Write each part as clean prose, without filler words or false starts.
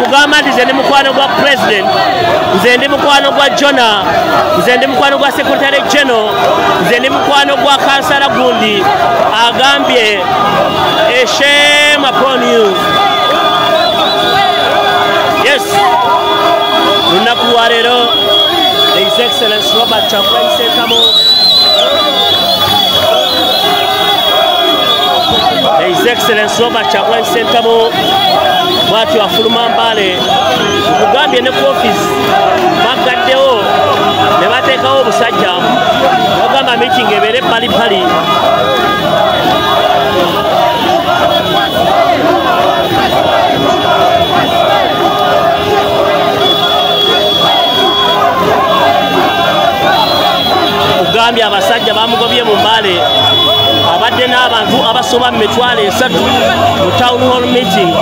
okugamba nti nze ndi mukwano gwa president, nze ndi mukwano gwa Jona, nze ndi mukwano gwa secretary general, nze ndi mukwano gwa kansala gundi agambye a shame upon you. Yes, lunaku lwa leero His Excellency Robert Kyagulanyi Ssentamu His Excellency Robert Kyagulanyi Ssentamu bw'atyo afuluma Mbale okugambye ne ku office bagaddewo ne bateekawo obusajja bagamba meeting ebeere pali ogambye abasajja bamugobye mu Mbale abadde n'abantu abasoba mu mitwalo 3 mu town hall meeting.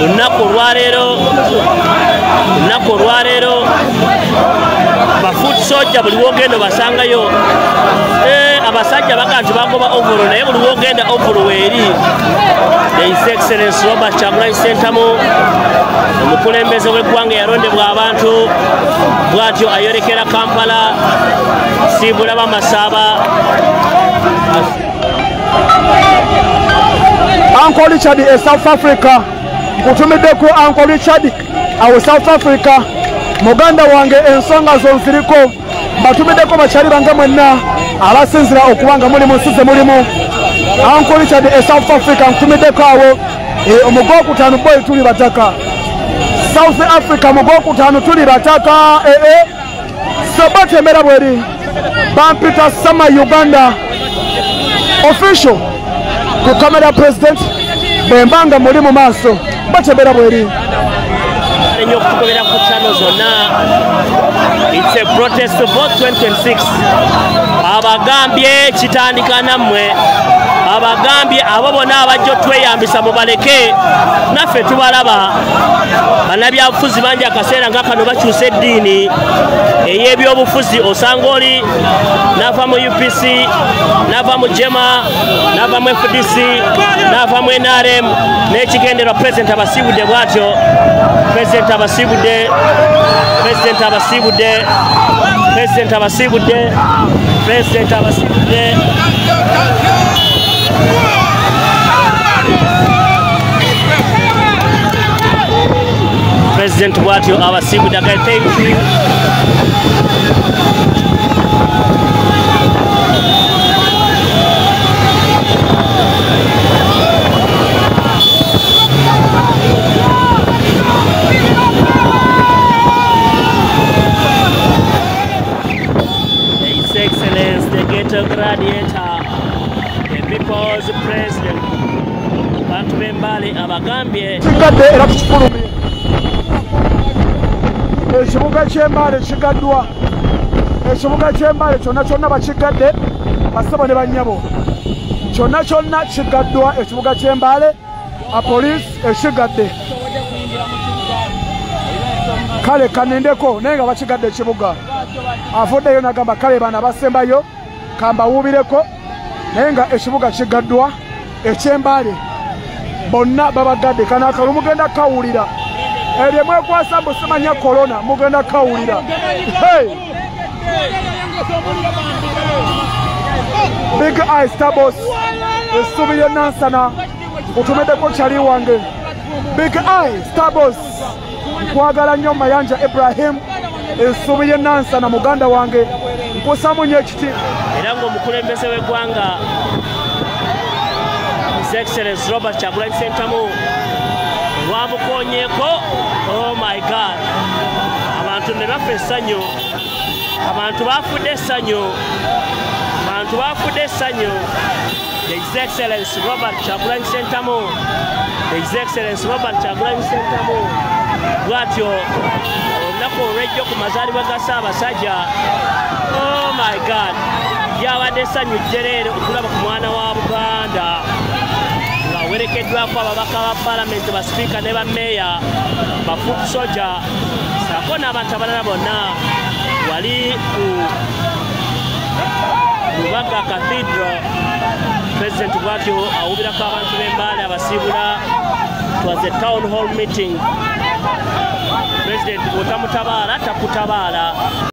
Lunaku olwaleero bafoot soldier buli wogenda basangayo abasajja bakanti bagoba ovolo naye buli wogenda ovolo weeri. His Excellency Robert Kyagulanyi Ssentamu omukulembeze w'eggwanga yalondebwa abantu bw'atyo ayolekera Kampala siibula bamasaaba. Uncle Richard e South Africa nkutumiddeko Uncle Richard awo South Africa muganda wange ensonga zonziriko mbatumiddeko bakyali bange mwenna abasinzira okubanga muli musize mulimu. Uncle Richard e South Africa nkutumiddeko awo omugwokutaano boy tuli bataka South Africa mugwokutaano tuli bataka sabatemera bweri bampita Sama Uganda official ku camera president bembanga muri mu maso batebera bweri enyo kukobera ku channel zonna. It's a protest vote 2026 abagambye kitandika nammwe abagambye abo bonna abajjo tweyambisa mubaleke naffe tubalaba bannabyabufuzi bangi akaseera nga kano bakyusa eddiini ey'ebyobufuzi osanga oli nava mu UPC nava mu Jema nava mu FDC nava mu NRM n'ekigenderwa President abasiibudde bw'atyo President abasiibudde President abasiibudde President abasiibudde President abasiibudde President bw'atyo abasiibudde. Thank you. His Excellency the Ghetto Gladiator, the People's President, bantu b'Embale abagambye kigadde era tukifulumye ekibuga ky'Embale kigaddwa. Ekibuga ky'Embale kyonna bakigadde basaba ne bannyabo kyonna kigaddwa. Ekibuga ky'Embale apoliisi ekigadde kale kanendeko naye nga bakigadde ekibuga avuddeyo nagamba kale bana basembayo kambawuubireko naye nga ekibuga kigaddwa eky'Embale bonna babagadde. Kano akalu mugenda kawulira erye mwekwasa mbu simanya korona mugenda kawulira. Big Eye Starboss essubi lye Nansana nkutumiddeko kyali wange. Big Eye Starboss nkwagala nnyo Mayanja Ibrahim essubi lye Nansana muganda wange nkusamu nnyo ekiti era ng'omukulembeze w'eggwanga His Excellency Robert Kyagulanyi Ssentamu wamukonyeeko. Oh my God, abantu ne bafa essanyu, abantu bafudde essanyu, abantu bafudde essanyu. His Excellency Robert Kyagulanyi Ssentamu, His Excellency Robert Kyagulanyi Ssentamu bw'atyo olunaku olw'ejjo ku mazaalibwa ga Ssaabasajja. Oh my God, lyabadde essanyu jjereere okulaba ku mwana wa Buganda ng'awerekeddwako ababaka ba Paalamenti, basipiika ne bammeeya, bafoot soldier ssaako n'abantu abalala bonna. Wali ku Lubaga Cathedral President bw'atyo awubirako abantu b'Embale abasiibula. It was a town hall meeting pulezidenti bw'otamutabaala takutabaala.